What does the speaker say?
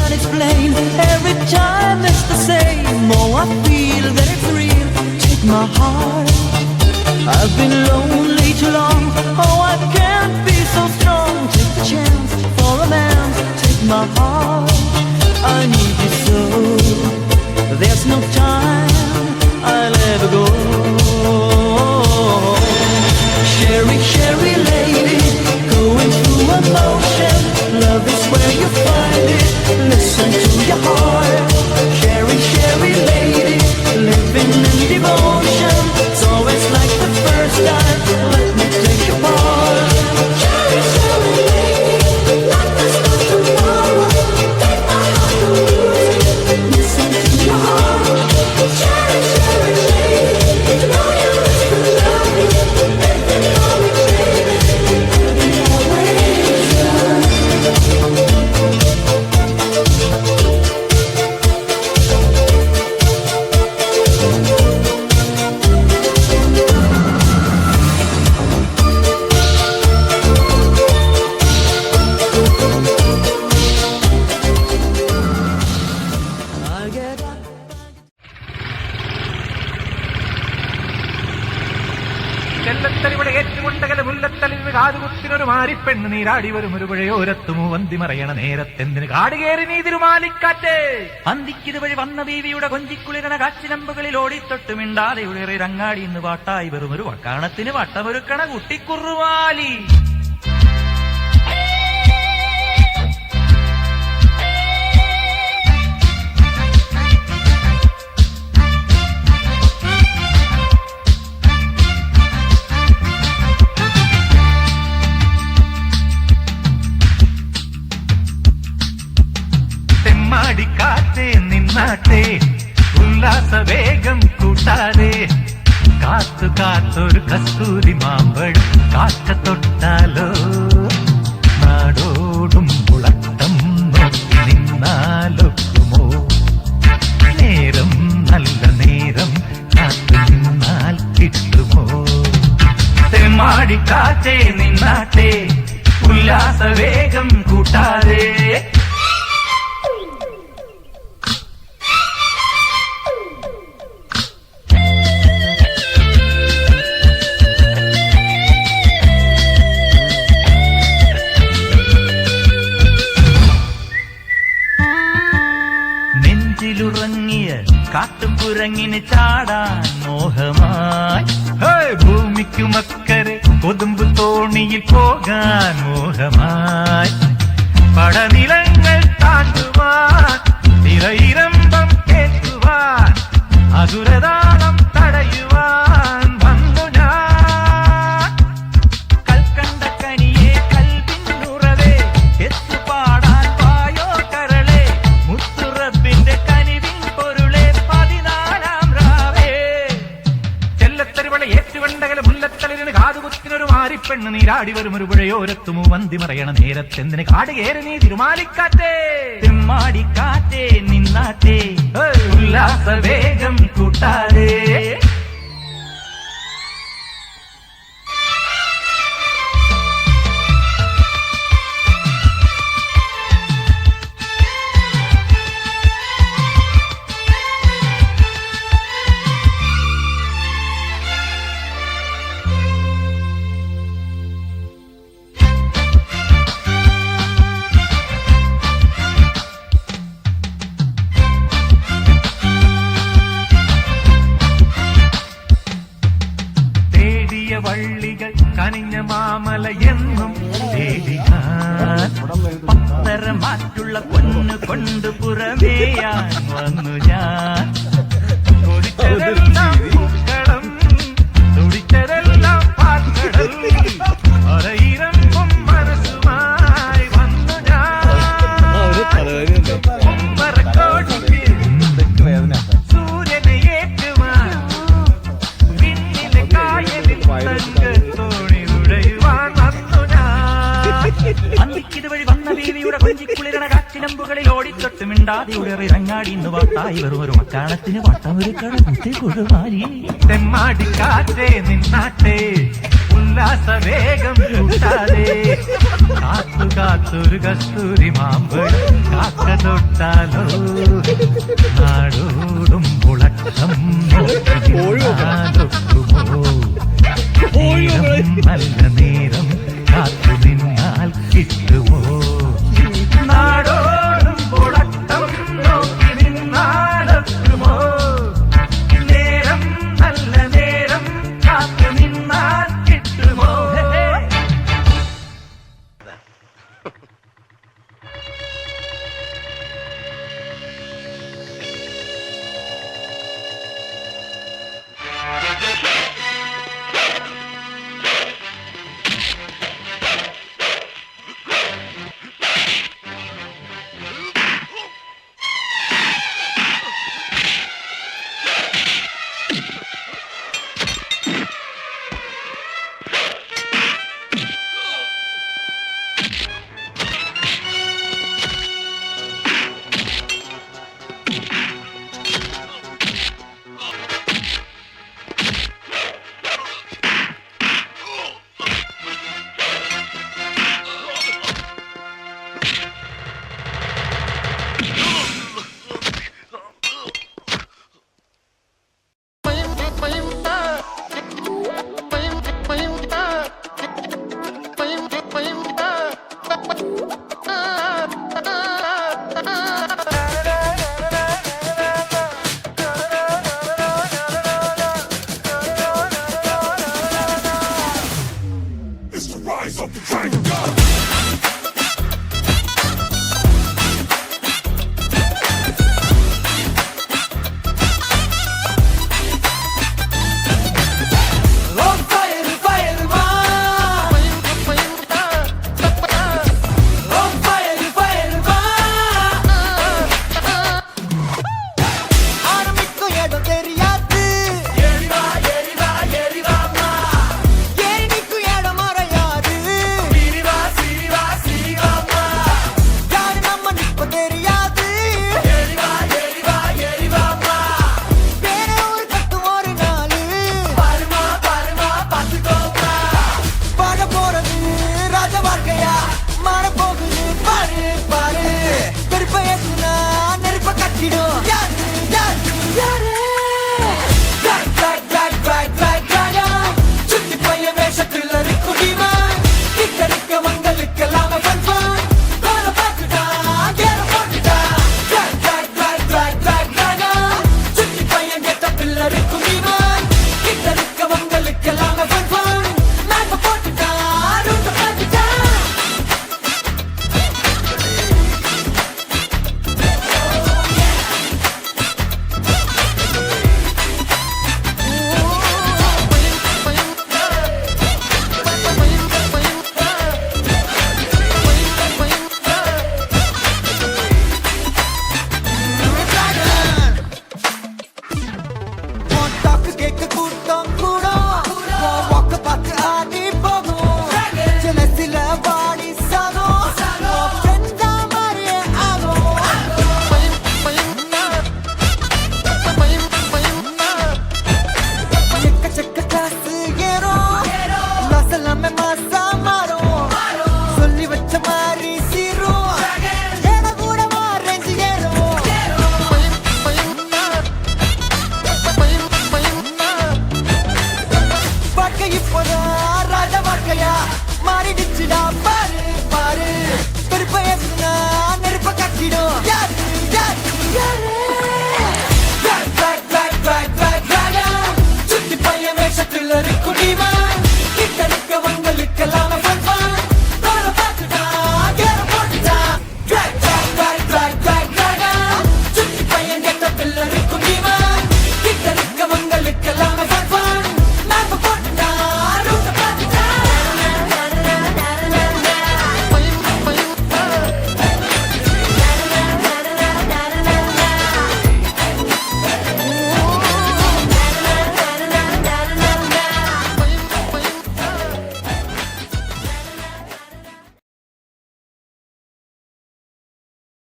unexplained. Every time it's the same. Oh, I feel that it's real. Take my heart. I've been lonely too long. Oh, I can't be so strong. Take the chance for romance. Take my heart. I need you so. There's no time I'll ever go. Sherry, Sherry lady, going through emotion. Love is where you find it. Listen to your heart. Sherry, Sherry lady, living in devotion. So it's like the first time. Let me take your part. Sherry, Sherry lady, not this not tomorrow. Take my heart to lose it. Listen to your heart. Sherry, Sherry lady, you know you used to love me. Everything for me, baby. I'll be always yours. I get up. ചെല്ലത്തലിവിടെ ഏറ്റുകൊണ്ടകല മുല്ലത്തലിന് കാതുകുത്തിനൊരു മാറിപ്പെണ്ണ് നീരാടി വരും ഒരു പുഴയോരത്തുമോ വന്തി മറയണ നേരത്തെന്തിന് കാടുകേറി നീ തിരുമാലിക്കാറ്റേ അന്തിക്കിത് വഴി വന്ന ബീവിയുടെ കൊഞ്ചിക്കുളിരണ കാച്ചിലമ്പുകളിൽ ഓടിത്തൊട്ട് മിണ്ടാതെ ഉയറി രങ്ങാടി ഇന്ന് പാട്ടായി വെറും ഒരു വക്കാണത്തിന് വട്ടമൊരുക്കണ കുട്ടിക്കുറുവാലി തെമ്മാടിക്കാറ്റേ നിന്നാട്ടെ ഉല്ലാസ വേഗം കൂട്ടാതെ കാത്തു കാത്തൊരു കസ്തൂരി മാമ്പഴം കാറ്റ തൊട്ടാലോ നാടോടും മുളക്കം നോക്കി നിന്നാലൊക്കുമോ നേരം നല്ല നേരം കാത്തു നിന്നാൽ കിട്ടുമോ തെമ്മാടിക്കാറ്റേ നിന്നാട്ടെ ഉല്ലാസ വേഗം കൂട്ടാതെ നെഞ്ചിലുറങ്ങിയ കാട്ടും കുരങ്ങിന് ചാടാൻ മോഹമായി ഭൂമിക്കുമക്കരെ കൊതുമ്പ് തോണിയിൽ പോകാൻ മോഹമായി പടനിലങ്ങൾ താണ്ടുവാൻ തിരയിരമ്പം കേൾക്കുവാൻ അസുരതാളം തടയുവാൻ വന്നു ഞാൻ കൽക്കണ്ട കനിയെ കൽവിന്നുറവേ എത്തുപാടാൻ വായോ കരളെ മുത്തുറബിന്റെ കനിവിൻ പൊരുളെ 14-ാം രാവേ ചെല്ലത്തരുവളെ ഏറ്റുകൊണ്ടകല മുല്ലത്തലിന് കാതുകുത്തിനൊരു മാറിപ്പെണ്ണ് നീരാടി വരും ഒരു പുഴയോരത്തുമോ വന്തി മറയണ നേരത്തെന്തിന് കാടുകേറി നീ തിരുമാലിക്കാറ്റേ തിരുമാടിക്കാറ്റേ നിന്നാറ്റേ ഉല്ലാസ വേഗം കൂട്ടാതെ വള്ളികൾ കനിഞ്ഞ മാമല എന്നും പത്തര മാറ്റുള്ള പൊന്നു കൊണ്ട് പുറമേയാൻ വന്നു ഞാൻ തുടിച്ചതെല്ലാം പൂക്കളം തുടിച്ചതെല്ലാം പാൽക്കടൽ അരയിരമ്പും മനസ്സുമായി വന്നു ഞാൻ കുമ്പറക്കോടിക്ക് സൂര്യനെ ഏറ്റുവാൻ വിണ്ണിലെ കായലിൽ തങ്കത്തോണി തുഴയുവാൻ വന്നു ഞാൻ അന്തിക്കിത് വഴി വന്ന ബീവിയുടെ കൊഞ്ചിക്കുളിരണ കാച്ചിലമ്പുകളിൽ ഓടിത്തൊട്ട് മിണ്ടാതെ ഉയറിറങ്ങാടി ഇന്ന് വാട്ടായി വെറും ഒരു മക്കാണത്തിന് വട്ടമൊരുക്കണ കുട്ടി കൊടുമാരി തെമ്മാടിക്കാറ്റേ നിന്നാട്ടെ ഉല്ലാസ വേഗം കൂട്ടാതെ കാത്തു കാത്തൊരു കസ്തൂരി മാമ്പഴം കാക്ക തൊട്ടാലോ നാടോടും പുളക്കം നോക്കുമോ നല്ല നേരം കാത്തു നിന്ന